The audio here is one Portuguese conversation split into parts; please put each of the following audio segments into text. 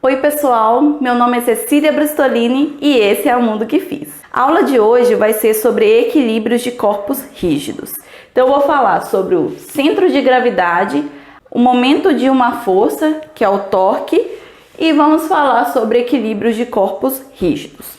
Oi pessoal, meu nome é Cecília Brustolini e esse é o Mundo que Fiz. A aula de hoje vai ser sobre equilíbrios de corpos rígidos. Então eu vou falar sobre o centro de gravidade, o momento de uma força, que é o torque, e vamos falar sobre equilíbrios de corpos rígidos.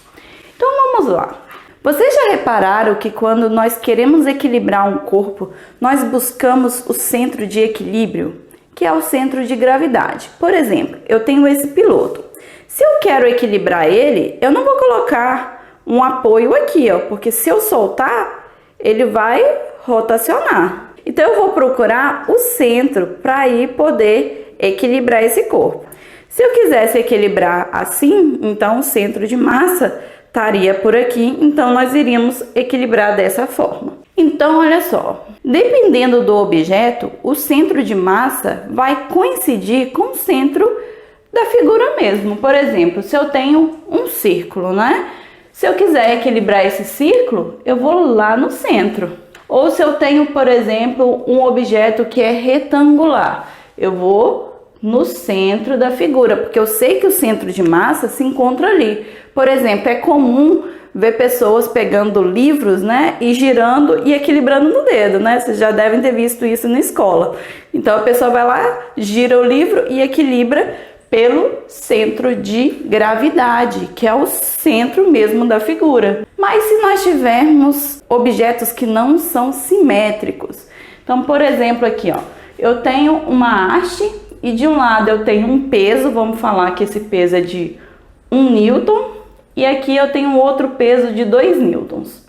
Então vamos lá. Vocês já repararam que quando nós queremos equilibrar um corpo, nós buscamos o centro de equilíbrio, que é o centro de gravidade. Por exemplo, eu tenho esse piloto. Se eu quero equilibrar ele, eu não vou colocar um apoio aqui, ó, porque se eu soltar, ele vai rotacionar. Então eu vou procurar o centro para aí poder equilibrar esse corpo. Se eu quisesse equilibrar assim, então o centro de massa estaria por aqui, então nós iríamos equilibrar dessa forma. Então, olha só, dependendo do objeto, o centro de massa vai coincidir com o centro da figura mesmo. Por exemplo, se eu tenho um círculo, né? Se eu quiser equilibrar esse círculo, eu vou lá no centro. Ou se eu tenho, por exemplo, um objeto que é retangular, eu vou no centro da figura, porque eu sei que o centro de massa se encontra ali. Por exemplo, é comum ver pessoas pegando livros, né, e girando e equilibrando no dedo, né? Vocês já devem ter visto isso na escola. Então a pessoa vai lá, gira o livro e equilibra pelo centro de gravidade, que é o centro mesmo da figura. Mas se nós tivermos objetos que não são simétricos, então, por exemplo, aqui, ó, eu tenho uma haste e de um lado eu tenho um peso, vamos falar que esse peso é de 1 newton, e aqui eu tenho outro peso de 2 newtons.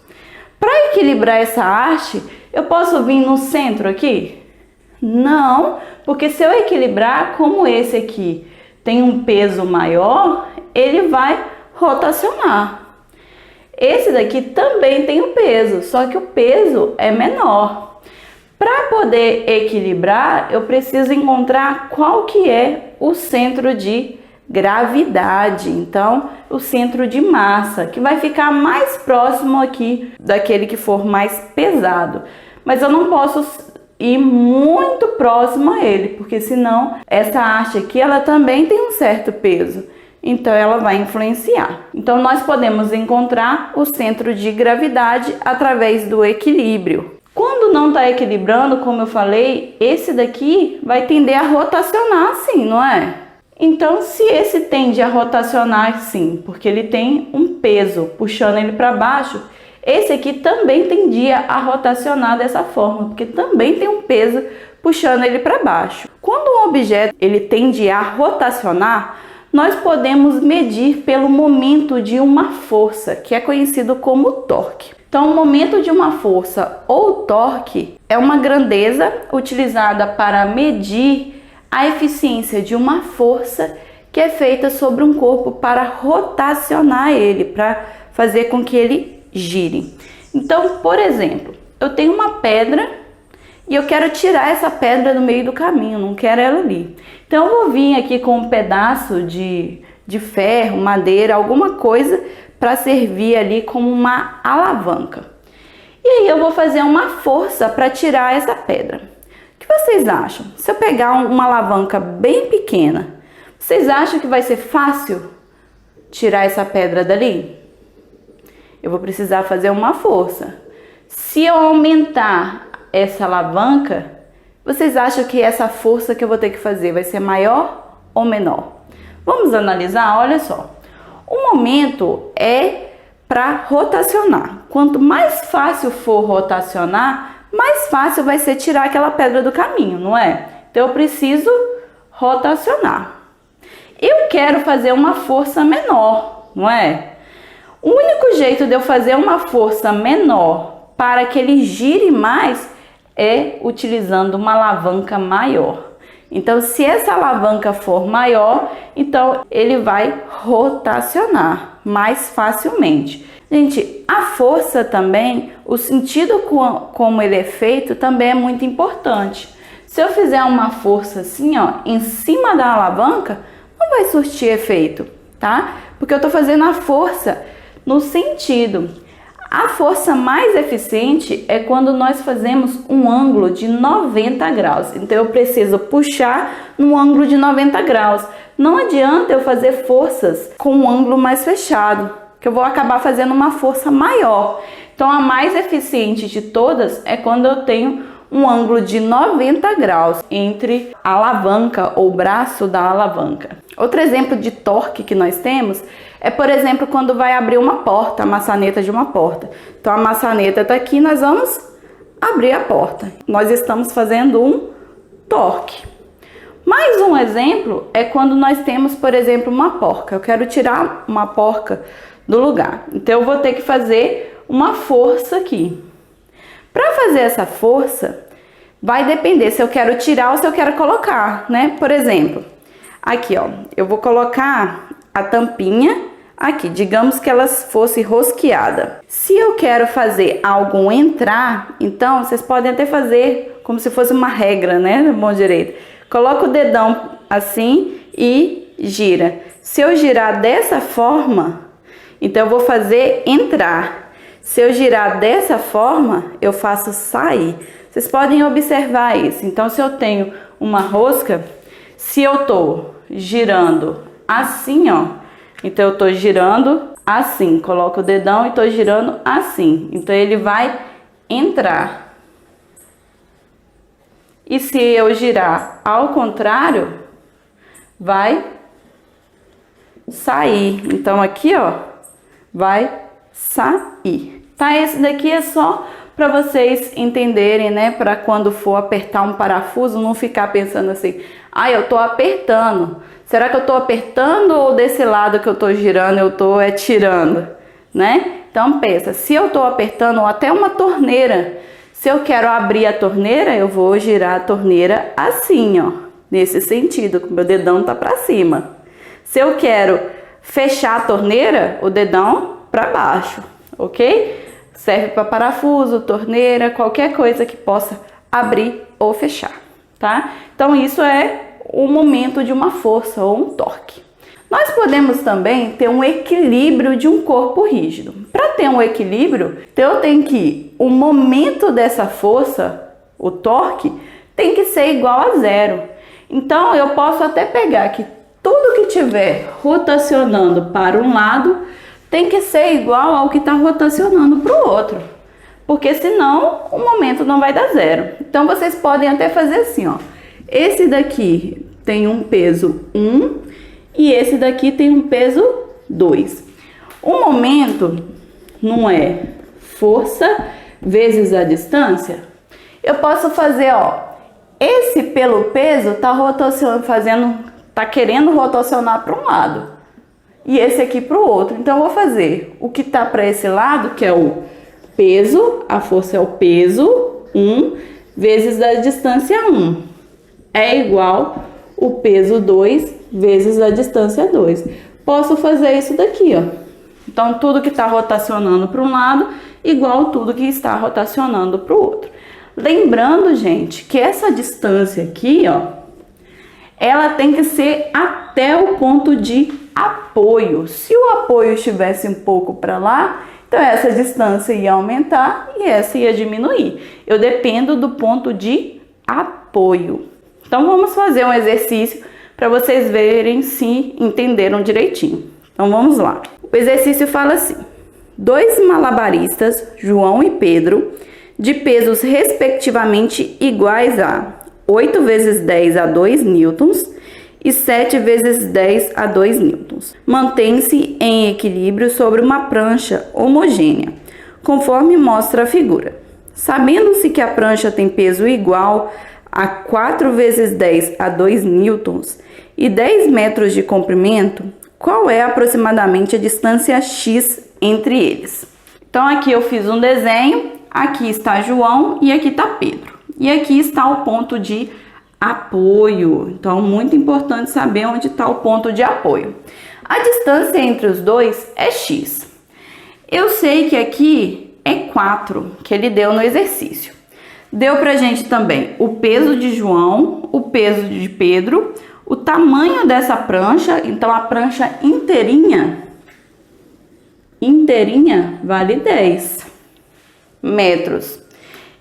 Para equilibrar essa haste, eu posso vir no centro aqui? Não, porque se eu equilibrar, como esse aqui tem um peso maior, ele vai rotacionar. Esse daqui também tem um peso, só que o peso é menor. Para poder equilibrar, eu preciso encontrar qual que é o centro de gravidade. Então, o centro de massa, que vai ficar mais próximo aqui daquele que for mais pesado. Mas eu não posso ir muito próximo a ele, porque senão essa haste aqui, ela também tem um certo peso. Então, ela vai influenciar. Então, nós podemos encontrar o centro de gravidade através do equilíbrio. Quando não está equilibrando, como eu falei, esse daqui vai tender a rotacionar assim, não é? Então, se esse tende a rotacionar assim, porque ele tem um peso puxando ele para baixo, esse aqui também tendia a rotacionar dessa forma, porque também tem um peso puxando ele para baixo. Quando um objeto ele tende a rotacionar, nós podemos medir pelo momento de uma força, que é conhecido como torque. Então, o momento de uma força ou torque é uma grandeza utilizada para medir a eficiência de uma força que é feita sobre um corpo para rotacionar ele, para fazer com que ele gire. Então, por exemplo, eu tenho uma pedra e eu quero tirar essa pedra do meio do caminho, não quero ela ali. Então, eu vou vir aqui com um pedaço de ferro, madeira, alguma coisa para servir ali como uma alavanca. E aí eu vou fazer uma força para tirar essa pedra. O que vocês acham? Se eu pegar uma alavanca bem pequena, vocês acham que vai ser fácil tirar essa pedra dali? Eu vou precisar fazer uma força. Se eu aumentar essa alavanca, vocês acham que essa força que eu vou ter que fazer vai ser maior ou menor? Vamos analisar, olha só. O momento é para rotacionar. Quanto mais fácil for rotacionar, mais fácil vai ser tirar aquela pedra do caminho, não é? Então eu preciso rotacionar. Eu quero fazer uma força menor, não é? O único jeito de eu fazer uma força menor para que ele gire mais é utilizando uma alavanca maior. Então, se essa alavanca for maior, então ele vai rotacionar mais facilmente. Gente, a força também, o sentido como ele é feito também é muito importante. Se eu fizer uma força assim, ó, em cima da alavanca, não vai surtir efeito, tá? Porque eu tô fazendo a força no sentido. A força mais eficiente é quando nós fazemos um ângulo de 90 graus. Então, eu preciso puxar no ângulo de 90 graus. Não adianta eu fazer forças com um ângulo mais fechado, que eu vou acabar fazendo uma força maior. Então, a mais eficiente de todas é quando eu tenho um ângulo de 90 graus entre a alavanca ou braço da alavanca. Outro exemplo de torque que nós temos é, por exemplo, quando vai abrir uma porta, a maçaneta de uma porta. Então, a maçaneta está aqui, nós vamos abrir a porta. Nós estamos fazendo um torque. Mais um exemplo é quando nós temos, por exemplo, uma porca. Eu quero tirar uma porca do lugar. Então, eu vou ter que fazer uma força aqui. Para fazer essa força, vai depender se eu quero tirar ou se eu quero colocar, né? Por exemplo, aqui, ó, eu vou colocar a tampinha aqui, digamos que ela fosse rosqueada. Se eu quero fazer algo entrar, então vocês podem até fazer como se fosse uma regra, né? Do bom direito. Coloca o dedão assim e gira. Se eu girar dessa forma, então eu vou fazer entrar. Se eu girar dessa forma, eu faço sair. Vocês podem observar isso. Então, se eu tenho uma rosca, se eu tô girando assim, ó, então eu tô girando assim, coloco o dedão e tô girando assim. Então, ele vai entrar. E se eu girar ao contrário, vai sair. Então, aqui, ó, vai sair. Tá? Esse daqui é só para vocês entenderem, né? Para quando for apertar um parafuso, não ficar pensando assim, ah, eu tô apertando. Será que eu tô apertando ou desse lado que eu tô girando eu tô tirando, né? Então pensa, se eu tô apertando ou até uma torneira, se eu quero abrir a torneira, eu vou girar a torneira assim, ó, nesse sentido, com o meu dedão tá para cima. Se eu quero fechar a torneira, o dedão para baixo, ok? Serve para parafuso, torneira, qualquer coisa que possa abrir ou fechar, tá? Então, isso é o momento de uma força ou um torque. Nós podemos também ter um equilíbrio de um corpo rígido. Para ter um equilíbrio, então eu tenho que o momento dessa força, o torque, tem que ser igual a zero. Então, eu posso até pegar que tudo que estiver rotacionando para um lado tem que ser igual ao que está rotacionando para o outro, porque senão o momento não vai dar zero. Então vocês podem até fazer assim, ó. Esse daqui tem um peso 1 e esse daqui tem um peso 2. O momento não é força vezes a distância. Eu posso fazer, ó, esse pelo peso tá rotacionando, tá querendo rotacionar para um lado. E esse aqui para o outro. Então, eu vou fazer o que está para esse lado, que é o peso, a força é o peso, 1, vezes a distância 1. É igual o peso 2 vezes a distância 2. Posso fazer isso daqui, ó. Então, tudo que está rotacionando para um lado, igual tudo que está rotacionando para o outro. Lembrando, gente, que essa distância aqui, ó, ela tem que ser até o ponto de apoio. Se o apoio estivesse um pouco para lá, então essa distância ia aumentar e essa ia diminuir. Eu dependo do ponto de apoio. Então vamos fazer um exercício para vocês verem se entenderam direitinho. Então vamos lá. O exercício fala assim: 2 malabaristas, João e Pedro, de pesos respectivamente iguais a 8 vezes 10 a 2 newtons e 7 vezes 10 a 2 newtons. Mantém-se em equilíbrio sobre uma prancha homogênea, conforme mostra a figura. Sabendo-se que a prancha tem peso igual a 4 vezes 10 a 2 newtons e 10 metros de comprimento, qual é aproximadamente a distância x entre eles? Então aqui eu fiz um desenho, aqui está João e aqui está Pedro. E aqui está o ponto de apoio. Então, muito importante saber onde está o ponto de apoio. A distância entre os dois é x. Eu sei que aqui é 4, que ele deu no exercício. Deu pra gente também o peso de João, o peso de Pedro, o tamanho dessa prancha. Então, a prancha inteirinha inteirinha vale 10 metros.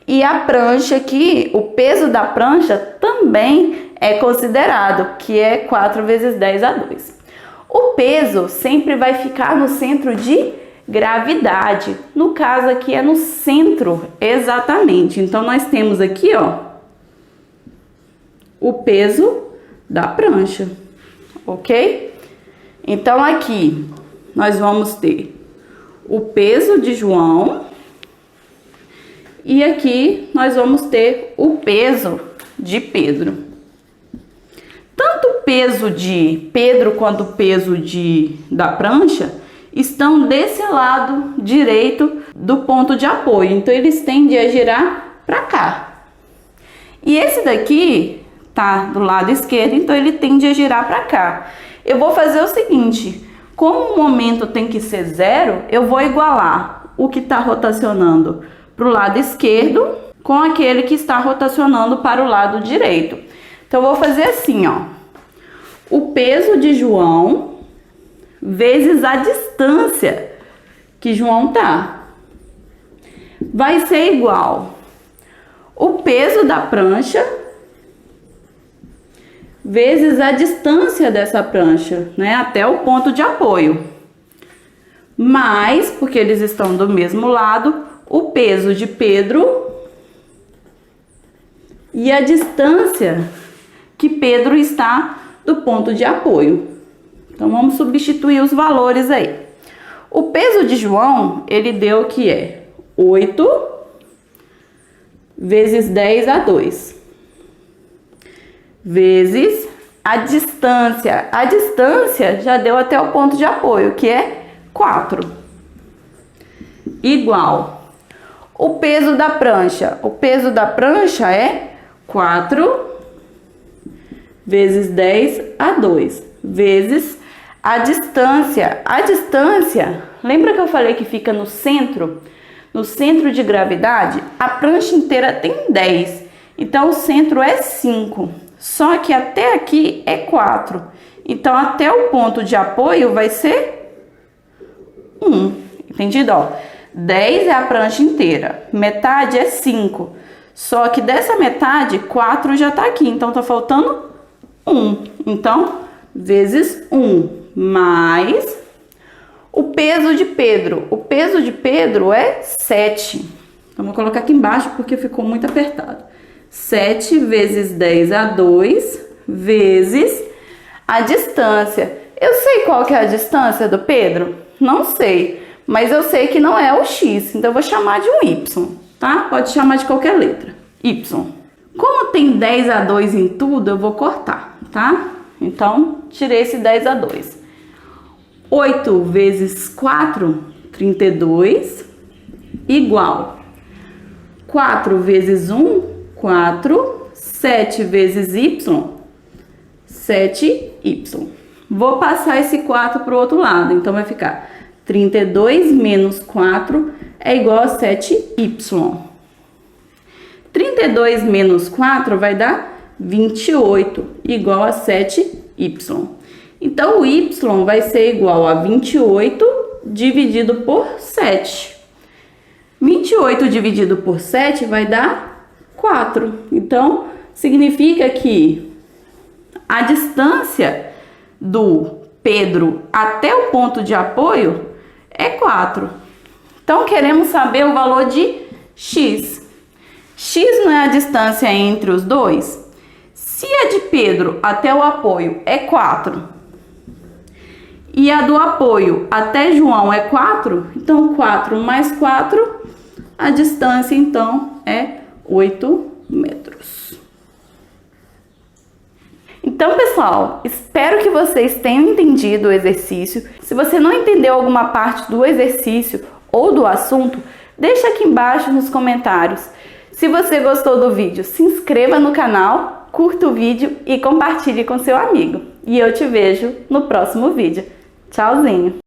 E a prancha aqui, o peso da prancha também é considerado, que é 4 vezes 10 a 2. O peso sempre vai ficar no centro de gravidade. No caso aqui é no centro, exatamente. Então, nós temos aqui, ó, o peso da prancha, ok? Então, aqui nós vamos ter o peso de João e aqui nós vamos ter o peso de Pedro. Tanto o peso de Pedro quanto o peso da prancha estão desse lado direito do ponto de apoio. Então, eles tendem a girar para cá. E esse daqui tá do lado esquerdo, então ele tende a girar para cá. Eu vou fazer o seguinte, como o momento tem que ser 0, eu vou igualar o que está rotacionando para o lado esquerdo com aquele que está rotacionando para o lado direito. Então, eu vou fazer assim, ó. O peso de João vezes a distância que João tá. Vai ser igual o peso da prancha vezes a distância dessa prancha, né, até o ponto de apoio. Mais, porque eles estão do mesmo lado, o peso de Pedro e a distância que Pedro está do ponto de apoio. Então, vamos substituir os valores aí. O peso de João, ele deu que é 8 vezes 10 a 2. Vezes a distância. A distância já deu até o ponto de apoio, que é 4. Igual. O peso da prancha. O peso da prancha é 4 vezes 10 a 2. Vezes a distância. A distância, lembra que eu falei que fica no centro? No centro de gravidade, a prancha inteira tem 10. Então, o centro é 5. Só que até aqui é 4. Então, até o ponto de apoio vai ser 1. Entendido? Ó, 10 é a prancha inteira. Metade é 5. Só que dessa metade, 4 já tá aqui. Então, tá faltando 1. Então, vezes 1 mais o peso de Pedro. O peso de Pedro é 7. Então, vou colocar aqui embaixo porque ficou muito apertado. 7 vezes 10 a 2 vezes a distância. Eu sei qual que é a distância do Pedro? Não sei, mas eu sei que não é o X, então eu vou chamar de um Y, tá? Pode chamar de qualquer letra, Y. Como tem 10 a 2 em tudo, eu vou cortar, tá? Então, tirei esse 10 a 2. 8 vezes 4, 32, igual 4 vezes 1, 4, 7 vezes Y, 7Y. Vou passar esse 4 para o outro lado, então vai ficar 32 menos 4 é igual a 7Y. 32 menos 4 vai dar 28, igual a 7Y. Então, o Y vai ser igual a 28 dividido por 7. 28 dividido por 7 vai dar 4. Então, significa que a distância do Pedro até o ponto de apoio é 4. Então, queremos saber o valor de X. X não é a distância entre os dois? Se a de Pedro até o apoio é 4 e a do apoio até João é 4, então 4 mais 4, a distância então é 8 metros. Então, pessoal, espero que vocês tenham entendido o exercício. Se você não entendeu alguma parte do exercício ou do assunto, deixa aqui embaixo nos comentários. Se você gostou do vídeo, se inscreva no canal, curta o vídeo e compartilhe com seu amigo. E eu te vejo no próximo vídeo. Tchauzinho!